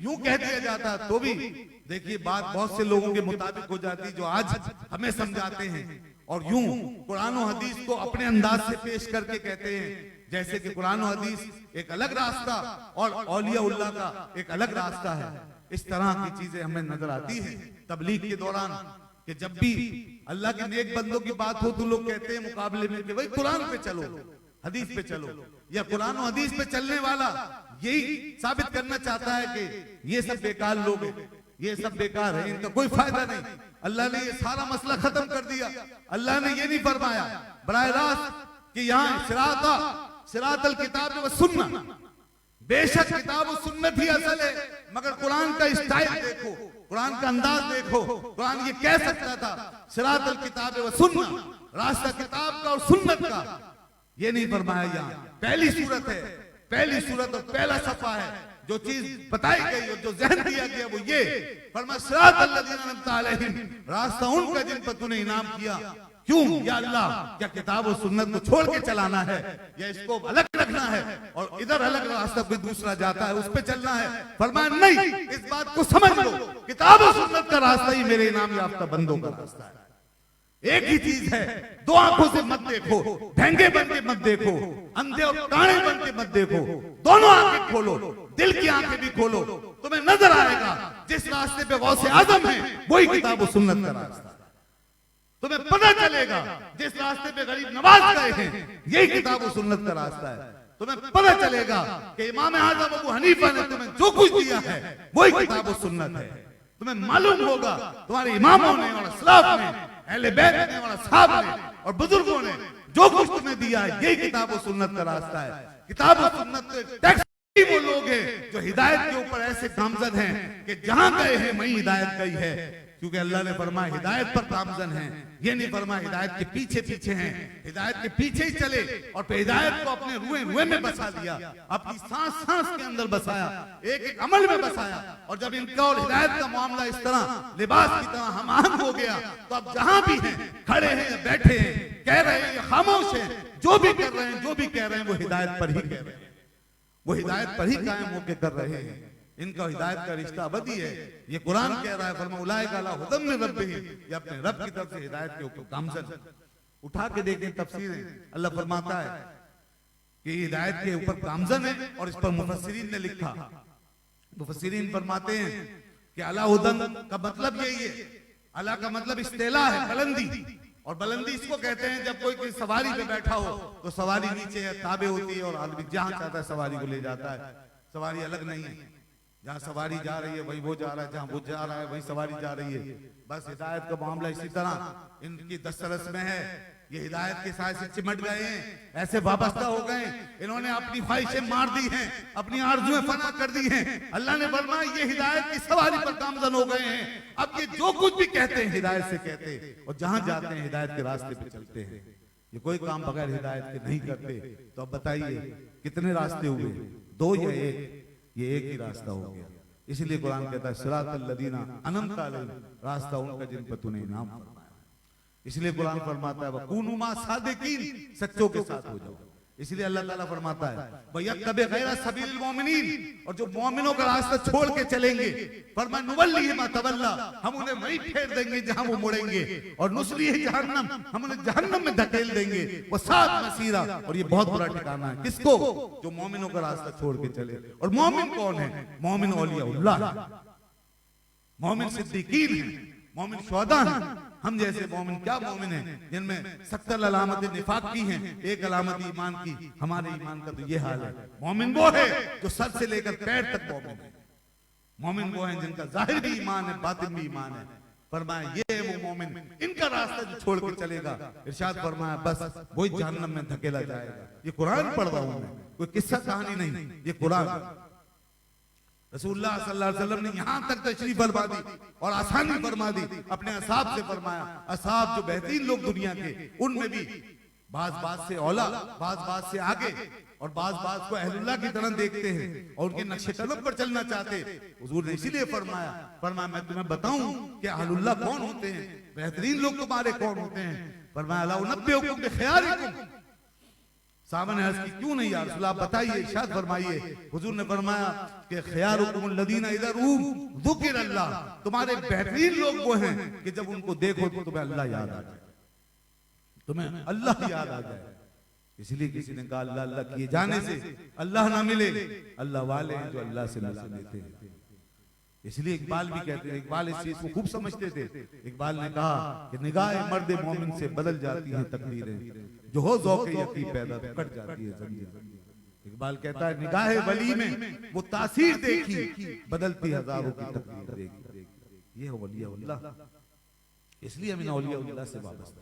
यूं कह दिया जाता तो भी देखिए बात बहुत से लोगों के मुताबिक हो जाती जो आज हमें समझाते हैं और यूं कुरान और हदीस को अपने अंदाज से पेश करके कहते हैं जैसे कि कुरान और हदीस एक अलग रास्ता और औलिया उल्लाह का एक अलग रास्ता है। इस तरह की चीजें हमें नजर आती है तबलीग के दौरान कि जब भी अल्लाह के नेक बंदों की बात हो तो लोग कहते हैं मुकाबले में कि भाई कुरान पे चलो, हदीस पे चलो, या कुरान और हदीस पे चलने वाला यही साबित करना चाहता है कि ये सब बेकार लोग हैं, ये सब बेकार है, इनका कोई फायदा नहीं। अल्लाह ने ये सारा मसला खत्म कर दिया। अल्लाह ने ये नहीं फरमाया बराह रास्त कि यहाँ सिरातल किताब व सुन्ना, बेशक किताब और सुन्नत ही असल है, मगर कुरान का स्टाइल देखो, कुरान का अंदाज देखो। कुरान ये कह सकता था सिरातल किताब व सुन्ना, रास्ता किताब का और सुन्नत का, ये नहीं फरमाया। यहाँ पहली सूरत है, पहली सूरत और पहला सफा है, जो चीज बताई गई और जो जहन दिया गया वो ये फरमाया सिरातल लज़ीना अनअमता अलैहिम, रास्ता उनका जिन पर तूने इनाम किया। क्यों या अल्लाह, क्या किताब और सुन्नत को छोड़ के चलाना है या इसको अलग रखना है और इधर अलग रास्ता कोई दूसरा जाता है उस पे चलना है? फरमाया नहीं, इस बात को समझ लो, किताब और सुन्नत का रास्ता ही मेरे इनाम याफ्ता बंदों का रास्ता है। एक ही चीज है, दो आंखों से मत देखो, ढंगे बन के मत देखो, अंधे और काणे बन के मत देखो, दोनों आंखें खोलो, दिल की आंखें भी खोलो, तुम्हें नजर आएगा जिस रास्ते पे गौसे आजम है वही किताब और सुन्नत का रास्ता है। तुम्हें पता चलेगा जिस रास्ते पे गरीब नवाज गए हैं यही किताब और सुन्नत का रास्ता है। तुम्हें पता चलेगा कि इमाम आजम अबू हनीफा ने तुम्हें जो कुछ दिया है वही किताब और सुन्नत है। तुम्हें मालूम होगा तुम्हारे इमामों ने और सलाफ ने, अहले बैत ने और असहाब ने और बुजुर्गों ने जो कुछ तुम्हें दिया है यही किताब और सुन्नत का रास्ता है। किताब और सुन्नत तो टैक्स वो लोग हैं जो हिदायत के ऊपर ऐसे गामजन हैं कि जहां गए हैं वहीं हिदायत गई है, क्योंकि अल्लाह ने फरमाया हिदायत पर गामजन हैं। ये नहीं फरमाया हिदायत के पीछे पीछे हैं, हिदायत के पीछे ही चले और फिर हिदायत को अपने रुए रुए में बसा लिया, अपनी सांस सांस के अंदर बसाया, एक एक अमल में बसाया। और जब इनका और हिदायत का मामला इस तरह लिबास की तरह हम आहंग हो गया तो अब जहां भी हैं, खड़े हैं या बैठे हैं, कह रहे हैं या खामोश हैं, जो भी कर रहे हैं, जो भी कह रहे हैं वो हिदायत पर ही कह रहे हैं, वो हिदायत पर ही कायम होकर कर रहे हैं। इनका हिदायत का रिश्ता अबदी है। ये कुरान कह रहा है फरमा उलाइका अला हुदम मिन रब्बिहिम, ये अपने रब की तरफ से हिदायत के ऊपर गामजन। उठा के देखें तफसीरें, अल्लाह फरमाता है कि हिदायत के ऊपर गामजन है और इस पर मुफस्सिरीन ने लिखा, मुफस्सिरीन फरमाते हैं कि अला हुदम का मतलब यही है, अला का मतलब इस्तेला है, बुलंदी, और बुलंदी इसको कहते हैं जब कोई सवारी पे बैठा हो तो सवारी नीचे है, ताबे होती है और आदमी जहां चाहता है सवारी को ले जाता है। सवारी अलग नहीं है, जहां सवारी जा रही है वही वो जा रहा है, जहां वो जा रहा है वही सवारी जा रही है। बस हिदायत का मामला इसी तरह इनकी दस्तरस में है। ये हिदायत के साथ से चिमट गए हैं, ऐसे वाबस्ता हो गए, इन्होंने अपनी ख्वाहिशें मार दी हैं, अपनी आरज़ुएं फना कर दी हैं। अल्लाह ने फरमाया ये हिदायत की सवारी पर गामजन हो गए हैं। अब ये जो कुछ भी कहते हैं हिदायत से कहते हैं और जहां जाते हैं हिदायत के रास्ते पे चलते हैं। ये कोई काम बगैर हिदायत के नहीं करते। तो अब बताइए कितने रास्ते हुए, दो या एक? ये एक ही रास्ता हो गया। इसलिए कुरान कहता है सिरातल लज़ीना अनअमता अलैहिम, रास्ता उनका जिन पर तूने इनाम फरमाया। इसलिए कुरान फरमाता है वकूनू मा सादिकीन, सच्चों के साथ हो जाओ। इसलिए अल्लाह ताला फरमाता है वयत्तबि गैरा सबीलिल मोमिनीन, और जो मोमिनों का रास्ता छोड़ के चलेंगे फरमाया नुवल्लिहि मा तवल्ला, हम उन्हें वहीं फेर देंगे जहां वो मुड़ेंगे, और नुस्लिहि जहन्नम, हम उन्हें जहन्नम में धकेल देंगे, वो सात मसीरा, और ये बहुत बुरा ठिकाना है। किसको? जो मोमिनों का रास्ता छोड़ के चले। और मोमिन कौन है? मोमिन औलियाउल्लाह, मोमिन सिद्दीकीन है, मोमिन शुहदा है। हम जैसे मोमिन क्या मोमिन है जिनमें 70 अलामतें निफाक की हैं, एक अलामत ईमान की। हमारे ईमान का तो ये हाल है। मोमिन वो है जो सर से लेकर पैर तक मोमिन है। मोमिन वो है जिनका जाहिर भी ईमान है, बातिन भी ईमान है। फरमाया ये है वो मोमिन, इनका रास्ता जो छोड़ के चलेगा, इरशाद फरमाया बस वही जहन्नम में धकेला जाएगा। ये कुरान पढ़ रहा हूं मैं, कोई किस्सा कहानी नहीं, ये कुरान। रसूलुल्लाह सल्लल्लाहु अलैहि वसल्लम ने यहां तक तशरीफ फरमा दी और आसानी फरमा दी, अपने असहाब से फरमाया, असहाब जो बेहतरीन लोग दुनिया के, उनमें भी बाज बाज से औला, बाज बाज से आगे, और बाज बाज को अहलुल्लाह की तरह देखते हैं और उनके नक्शे कदम पर चलना चाहते। हुजूर ने इसीलिए फरमाया मैं तुम्हें बताऊं कि अहलुल्लाह कौन होते हैं, बेहतरीन लोग तुम्हारे कौन होते हैं। फरमाया ला उनब्बिउकुम बिखियारिकुम, साहबा ने अर्ज की क्यों नहीं या रसूल अल्लाह, आप बताइए, इरशाद फरमाइए। हुजूर ने फरमाया कि खयारुकुम लदीना इज़ा ज़ुकिर अल्लाह, तुम्हारे बेहतरीन लोग वो हैं कि जब उनको देखो तो तुम्हें अल्लाह याद आ जाए, तुम्हें अल्लाह याद आ जाए। इसलिए किसी ने कहा अल्लाह अल्लाह किए जाने से अल्लाह ना मिले, अल्लाह वाले हैं जो अल्लाह से मिला लेते हैं। इसलिए इकबाल भी कहते हैं, इकबाल इस चीज को खूब समझते थे। इकबाल ने कहा कि निगाह मर्द मोमिन से बदल जाती है तकदीरें, जो हो ज़ौक़ यकीन पैदा कट जाती है ज़ंजीरें। इकबाल कहता है निगाह वली में वो तासीर देखी, बदलती हजारों की तकदीर देखी। ये हो वलिया अल्लाह। इसलिए हम इन औलिया अल्लाह से वाबस्ता